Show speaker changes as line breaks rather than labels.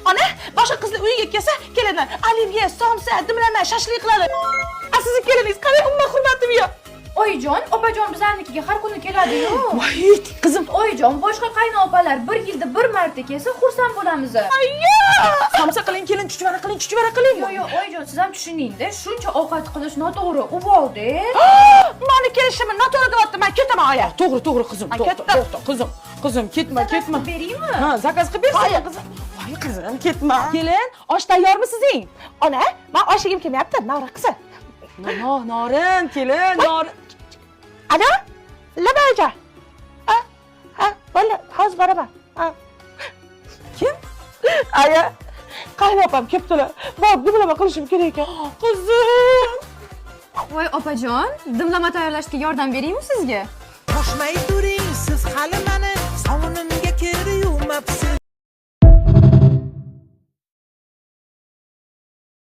Ana, boshqa qizlar uyiga kelsa, kelinlar olivye, somsa, dimlama, shashlik qiladi. Sizni keliningiz qanday umuman hurmatim yo'q.
Oyijon, opajon bizlarnikiga har kuni keladi-yu.
Voy, qizim.
Oyijon, boshqa qaynopalar bir yilda bir marta kelsa, xursand bo'lamiz.
Ayyo! Somsa qiling, kelin, chuchvara qiling.
Yo'q, oyijon, siz ham tushuning-da, shuncha ovqat qilish noto'g'ri, uvoldi.
Mani kelishimni noto'g'ri deyapti. Men ketaman, oya. To'g'ri, qizim. To'xta, qizim, ketma.
Beraymi?
Ha, zakaz qilib bersin, qizim. Voy, qizim, ketma. Kelin, osh tayyormi sizing? Ona, men osh yegim kelmayapti. Nora qizim. Norin, kelin, Norin. Ana? Labaja. Ha, bo'la, hozir boraman. Kim? Aya, qaynopam kelibdilar. Bor, dimlama qilishim kerak ekan. Qizim.
Voy opajon, dimlama tayyorlashga yordam beraymi sizga?
Toshmay turing siz hali mani sovunimga kir yuvmabsiz.